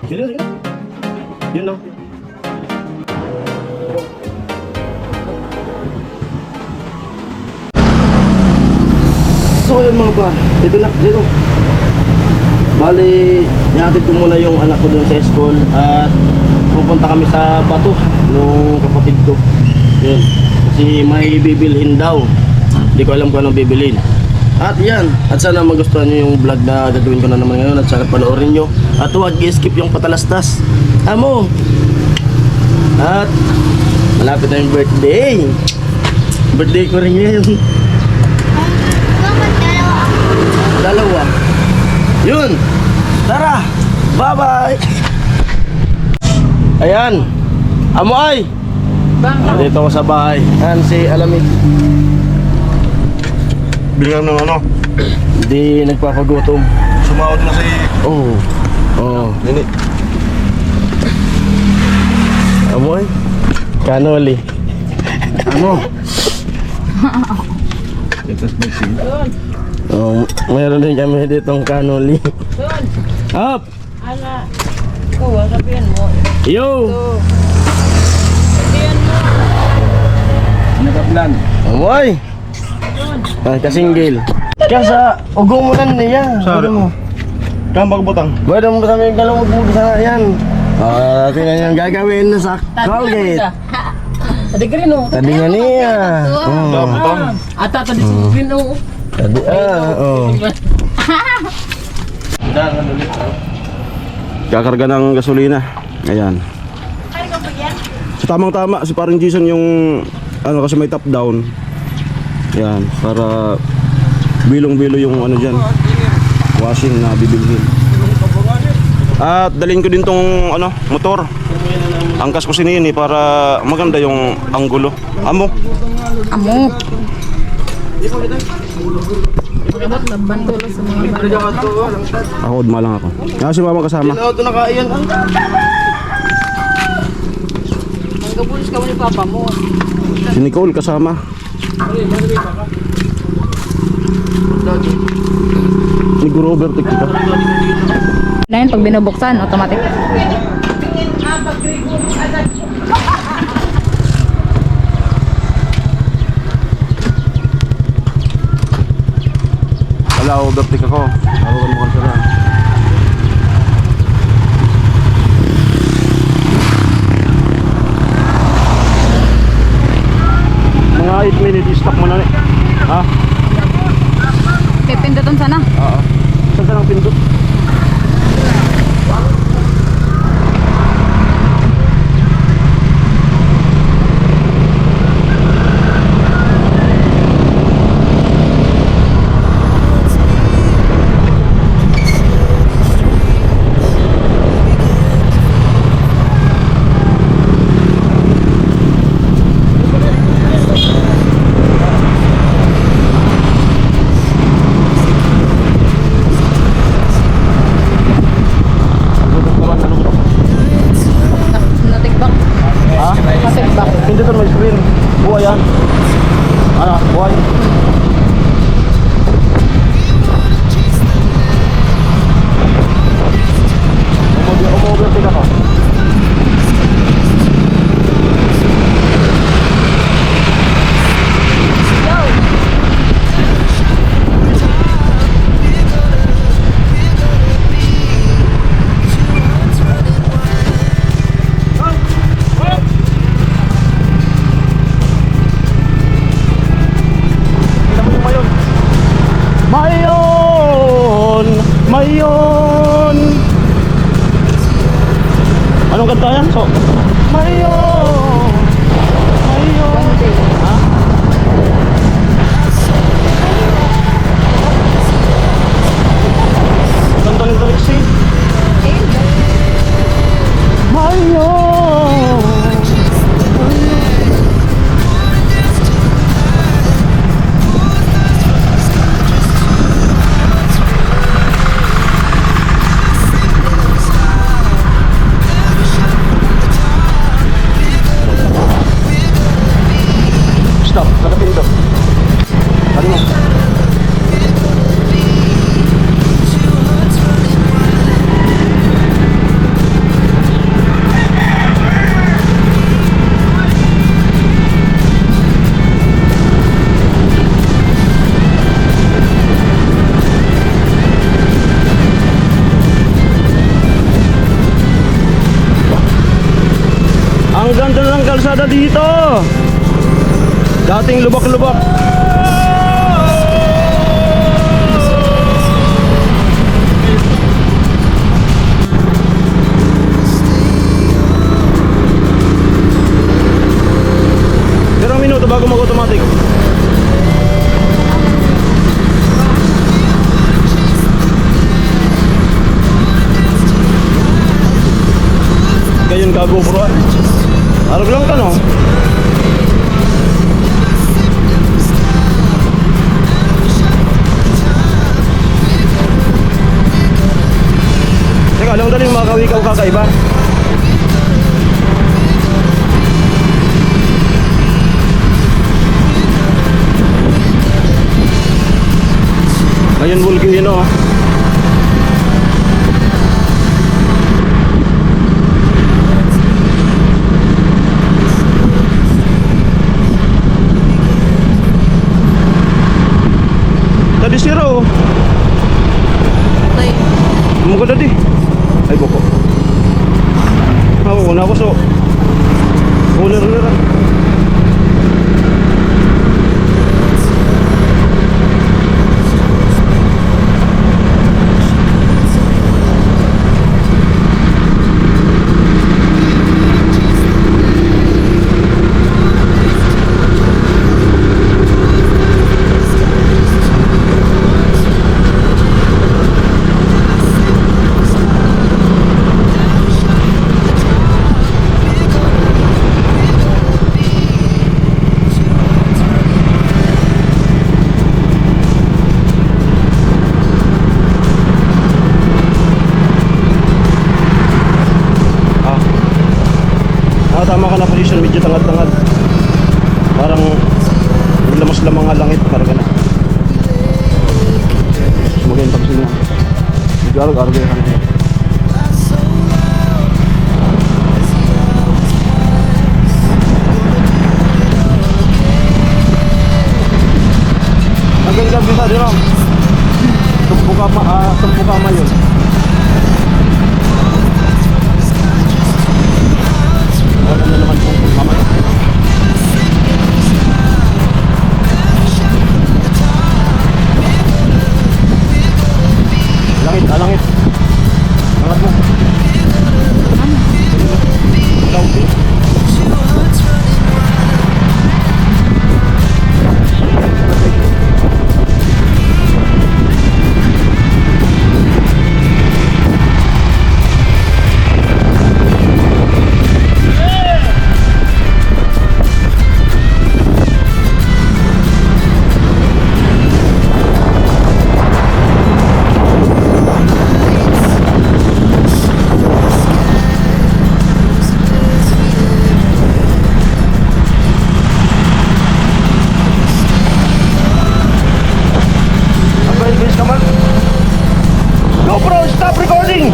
Sige. Yun lang. So yun mga ba, dito na, dito. Bali, ihatid ko muna yung anak ko doon sa school at pupunta kami sa Bato nung kapatid ko. Yun, kasi may bibilhin daw. Hindi ko alam kung anong bibilhin. At yan, at sana magustuhan nyo yung vlog na gagawin ko na naman ngayon at sana panoorin nyo. At huwag i-skip yung patalastas. Amo! At malapit na yung birthday. Birthday ko rin ngayon. Dalawa. Yun. Tara. Bye-bye. Ayan. Amoy. Dito ako sa bahay. Ayan si Alamig. Bilang ng ano? Hindi nagpapagutom. Sumawad na si... Oo. Oo. Nini. Amoy. Kanoli. Ano? Ito sa bagsing. Oh, mayroon din kami ditong kanoli. Up! Ala, ikaw, sabihin mo. Yo! Sabihin mo. Nakaplan. Amoy! Ah, kasinggil. Kasa, ugong mo na niya. Sorry. Ano mo? Kambag butang. Pwede mo kami galawag mo sa yan. Ah, tingnan yung gagawin na sa Colgate. Tadi ka rin o. Tadi nga niya. Butang. Ata, tadi si Pin o. Tadi, oh. Kakarga ng gasolina. Ayan. So tamang-tama si parang Jason yung ano kasi may top down. Yan, para bilong-bilo yung ano diyan. Washing na bibilhin. At dalhin ko din tong ano, motor. Angkas ko sinin para maganda yung anggulo. Amo. Amo. Bantulo sa mga Ako udma lang ako. Si mama kasama. Ito na kaiyan. Ang gabulis ka mo ni Papa mo. Si Nicole kasama. Siguro overtake kita. Na yun, pag binubuksan, automatic. Wala, overtake ako. Tawagan mo ka lang. Mga 8 minutes, stop mo na eh. Ha? Pipindutin sana. Oo. Saan ka nang pindot? Natigbak. Ha? Natigbak. Pindutan mo yung screen. Buhay yan. Ano? Buhay. Umu-overtake ako. Mayon! Mayon! Anong kanta yan? So, Mayon! Mayon! Ha? Ganda ng lyrics eh. Mayon! na dito. Dating lubak-lubak. Ilang minuto bago mag-automatic? Gayon ka GoPro. Arog lang ka no? Teka, alam mo dali yung mga kawikaw kakaiba. Ayun, volcano. Tadi zero. Tay. Mukha tadi. Ay, boko. Ako na ako so. Uler-uler. Tama ka na position, medyo tangad-tangad. Parang lamas-lamang nga langit, parang gana. Magayon pag sila. Medyo arog-arog yan kanina. Hanggang gabi sa din lang. Tumpo kama yun. Wala na naman po mamaya. Langit, langit. Angat mo. Cloudy. GoPro, stop recording!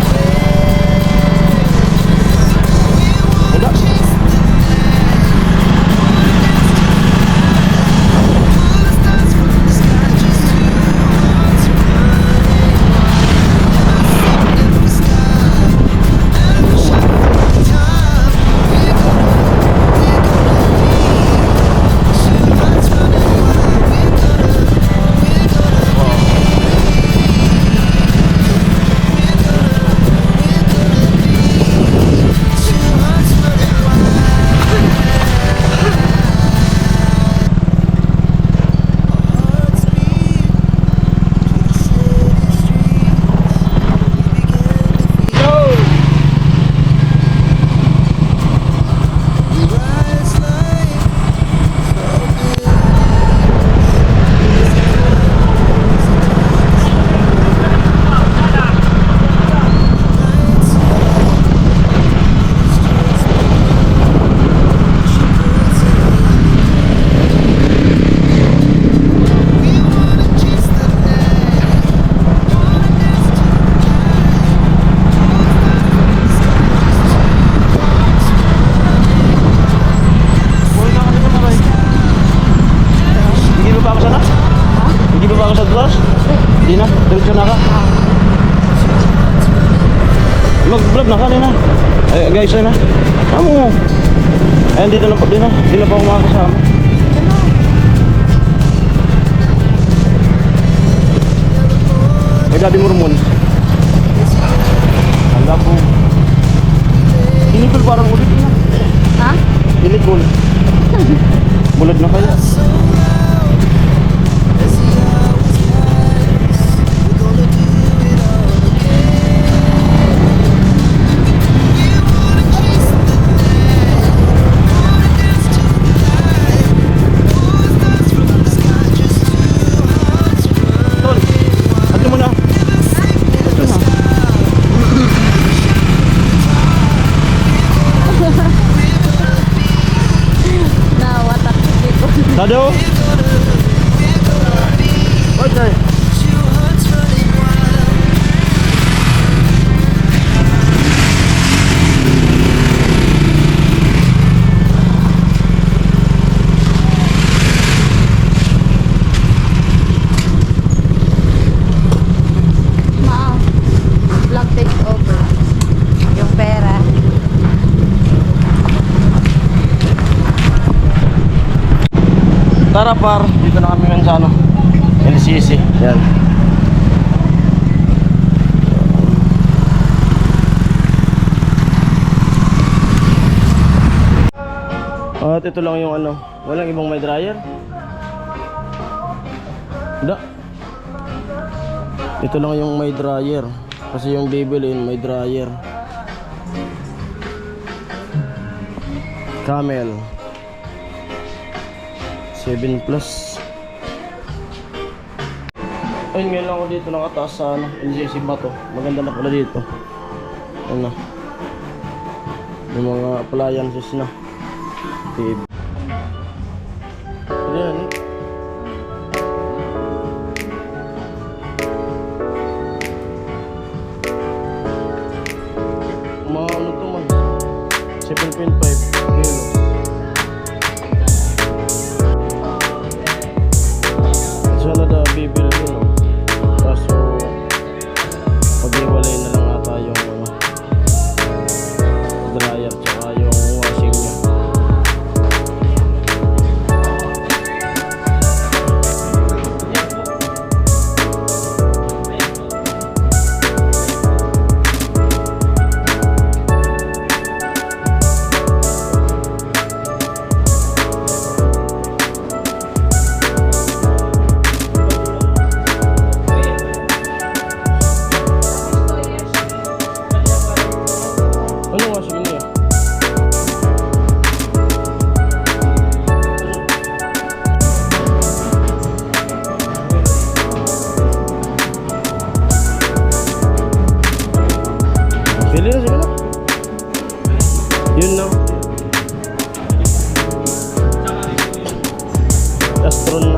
Wala. Hindi na, diretso na ka. Mag-vlog na ka na. Ay, guys, ay na. Amo. Ayun, dito na po, dito na po ako makakasama. May Daddy Mormon. Handa po. Inikol parang ulit na. Ha? Inikol. Bulad na kaya. Tol, ano mo na? Ito na. Nawatak dito. Dado? Okay. Ma, vlog takes over. Yung pera. Tara par, dito na kami ngayon sa ano, LCC. Yan. At ito lang yung ano, walang ibang may dryer. Da. Ito lang yung may dryer. Kasi yung bibilin may dryer. Camel 7 plus. Ayun, ngayon lang ako dito nakataas sa ano, LCC Bato. Maganda na pala dito. Ano, yung mga appliances na TV. Ayan. Mga ano to man, 7.5 kilo. Sana na bibili yun, no? Kaso pag-iwalay na lang ata yung ano, dryer tsaka yung washing niya. Ano washing niya? Sige na, sige na. Yun na. Astron na.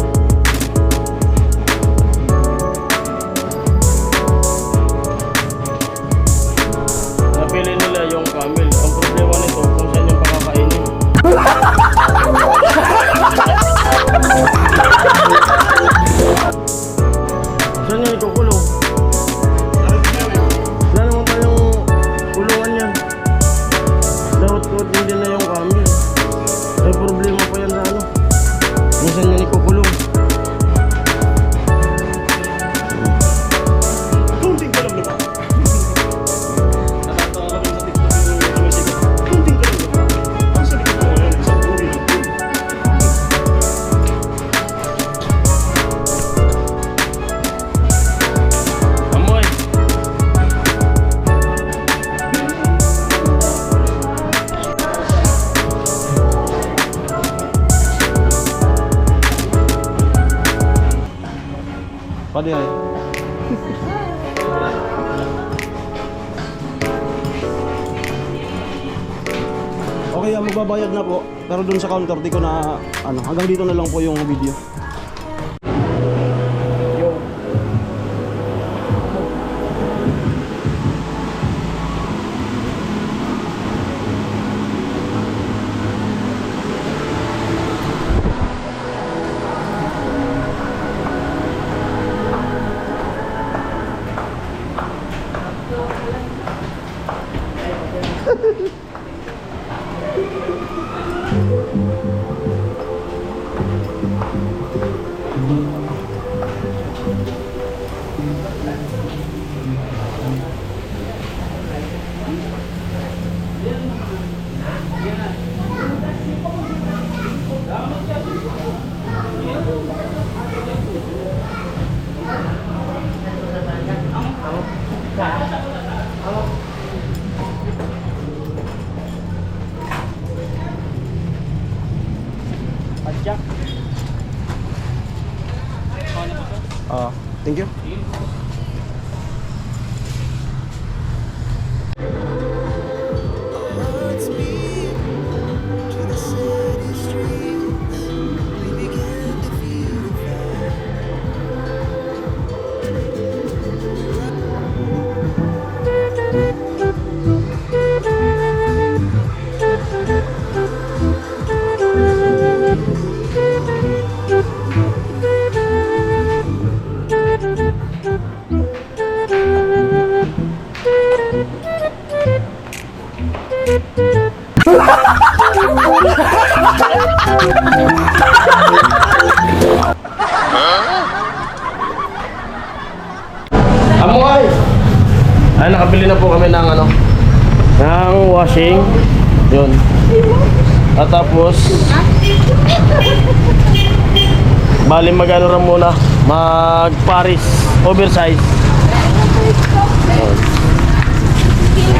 Napili nila yung camel. Ang problema nito kung saan yung pakakainin. Saan niya ikukulong? Wala naman tayong kulungan yan. Dapat ko din na yung camel. May problema pa yan sa ano. Kung saan niya ikukulong. Kunting ka lang naman. Natatawa kami sa TikTok yung tumisik. Kunting ka lang naman. Ang sabi ko ngayon, isang uri lang. Amoy. Pwede ay. Okay, magbabayad na po. Pero dun sa counter, di ko na, ano, hanggang dito na lang po yung video. Adjak. Thank you. Amoy! Ay, nakabili na po kami ng ano, ng washing. Yun. At tapos, bali mag-ano rin muna, mag-Paris oversize. Yun.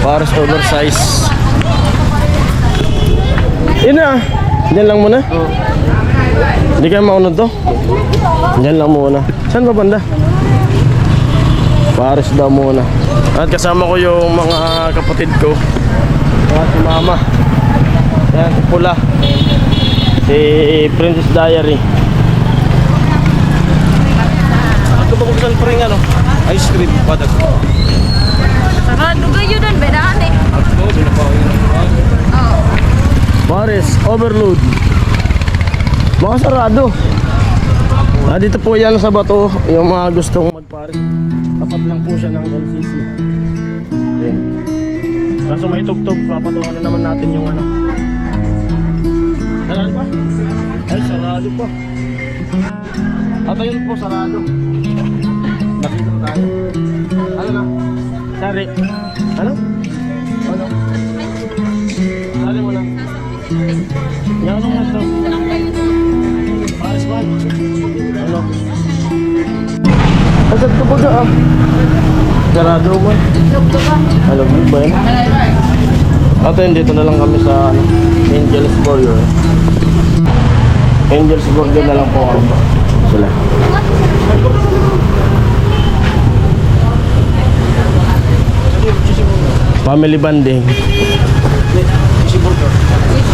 Paris oversize. Yun na. Diyan lang muna. Hindi kayo maunod to? Diyan lang muna. Saan ba banda? Paris daw muna. At kasama ko yung mga kapatid ko. At si mama. Yan, si Pula. Si Princess Diary. At buksan pa rin ano, ice cream padag. Sarado kayo doon, bedaan eh. Oo. Paris, overload. Mga sarado. Dito po yan sa bato, yung mga gustong mag-Paris. Tapat lang po siya ng LCC. Ayan. Kaso may tugtog, papatungan na naman natin yung ano. Sarado pa? Ay, sarado pa. At ayun po, sarado. Nakita tayo. Ano na? Sari. Ano? Ano? Sari mo na. Yan ano nga ito? Paris man. Ano? Asad ka po dyan ah. Sarado mo. Alam mo ba yun? At yun, dito na lang kami sa ano, Angel's Burger. Angel's Burger na lang po kami. Sila. Family banding.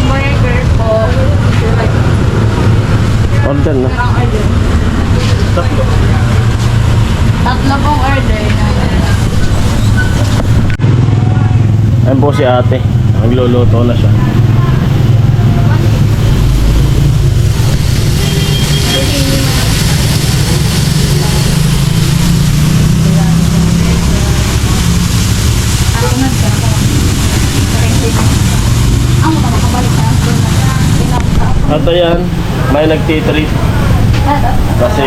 Burger po. Order na. Tatlo pong order. Ayun po si ate. Nagluluto na siya. At ayan, may nagtitreat. Kasi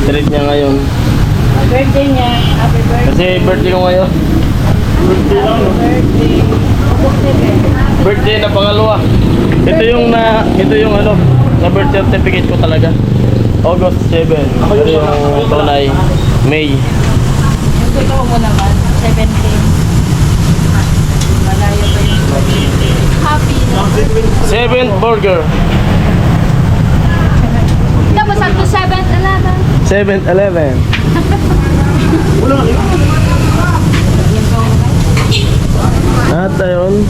treat niya ngayon. Birthday niya. Happy birthday. Kasi birthday ko ngayon. Birthday lang. Birthday na pangalawa. Ito yung ano, sa birth certificate ko talaga. August 7. Pero yung tunay, May. Ito mo naman. 17. Malayo pa yung birthday. Happy na. 7th burger. Tapos up to 7-11. 7-Eleven. At ayun,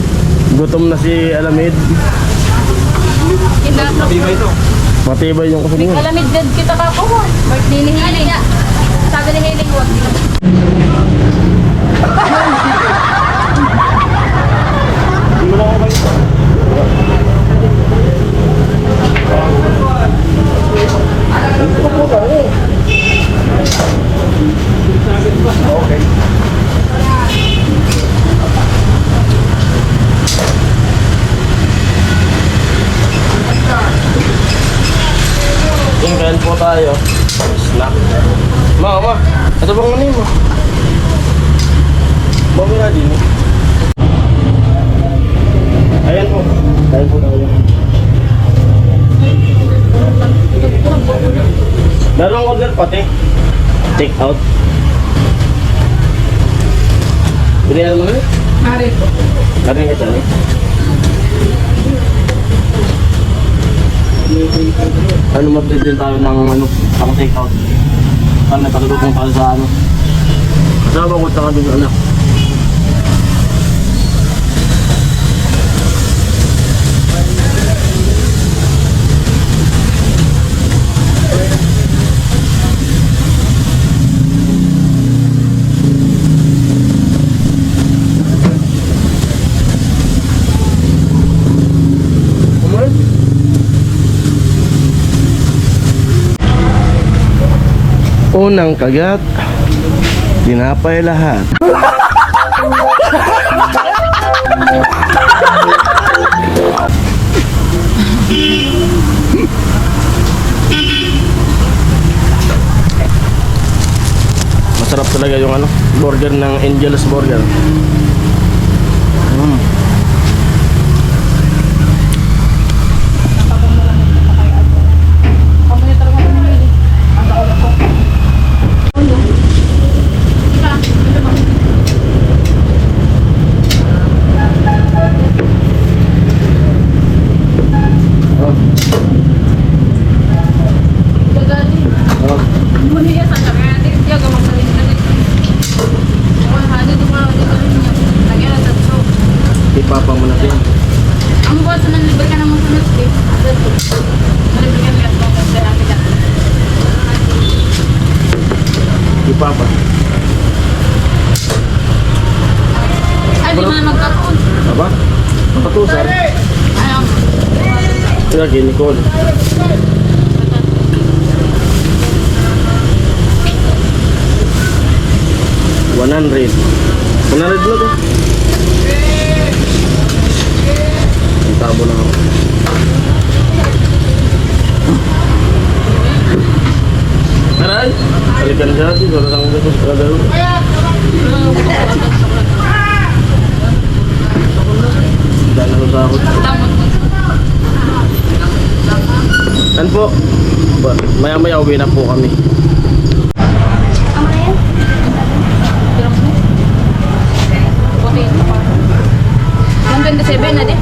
gutom na si Alamid. Matibay yung kusog niya. Alamid dead kita ka ko. Birthday ni Hiling. Sabi ni Hiling, huwag dito. Hindi mo na ako kayo. Okay. Kain po tayo. Snack. Ma, ito bang ano mo? Bago na din. Ayan po. Kain po tayo. Meron order pati. Take out. Binihan mo na? Mari po. Karin ka dyan eh. Ano magdidin tayo ng ano, pang take out. Saan may patulupong tayo sa ano. Kasama ko sa doon anak. Unang kagat, tinapay lahat. Masarap talaga yung ano, burger ng Angel's Burger. Ipapa mo na din. Ang buwan sa nanlibre ka naman sa Netflix. Nanlibre ka naman sa Netflix. Ipapa. Ay, di mo na magkakaon. Aba? Patusar. Ayaw. Lagi, Nicole. $100 lang to. Ang tabo na ako. Aray! Balikan siya natin. Wala lang dito sa kadalo. Dala ko sa ako. Ano po? Maya-maya uwi na po kami. Yung 27 na din.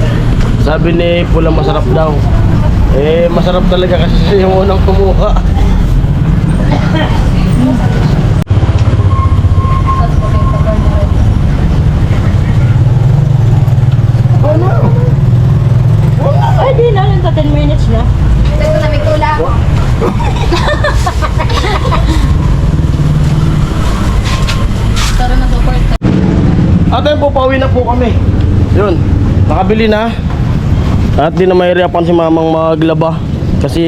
Sabi ni Pula masarap daw. Eh, masarap talaga kasi siya yung unang kumuha. Ay, di na lang 10 minutes na. Ito na may tula. Tara na support. At ayun po, pauwi na po kami. Yun, nakabili na. At di na mahirapan si mamang maglaba. Kasi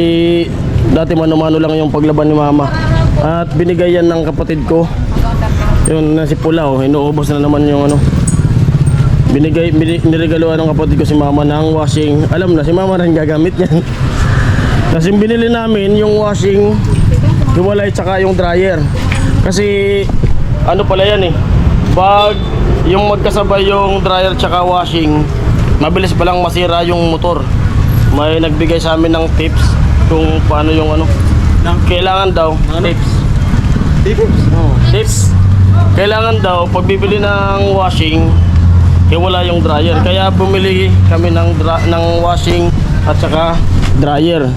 dati mano-mano lang yung paglaban ni mama. At binigay yan ng kapatid ko. Yun, na si Pula, oh, inuubos na naman yung ano. Niregaluhan ng kapatid ko si mama ng washing. Alam na, si mama rin gagamit yan. Kasi binili namin yung washing hiwalay tsaka yung dryer. Kasi ano pala yan eh, pag yung magkasabay yung dryer tsaka washing, mabilis palang masira yung motor. May nagbigay sa amin ng tips kung paano yung ano. Kailangan daw tips. Tips. Kailangan daw pag bibili ng washing, hiwala yung dryer. Kaya bumili kami ng washing at saka dryer.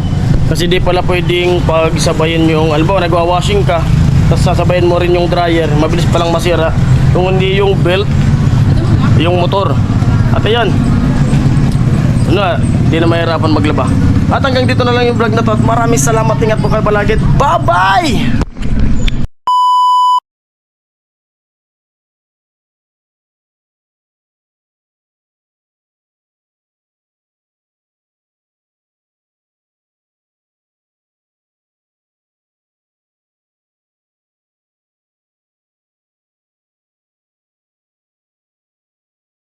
Kasi di pala pwedeng pagsabayin yung, alba nagwa-washing ka, tapos sasabayin mo rin yung dryer, mabilis palang masira. Kung hindi yung belt, yung motor. At ayan, ano, di na mahirapan maglaba. At hanggang dito na lang yung vlog na to. At maraming salamat, ingat po kayo palagi. Bye-bye!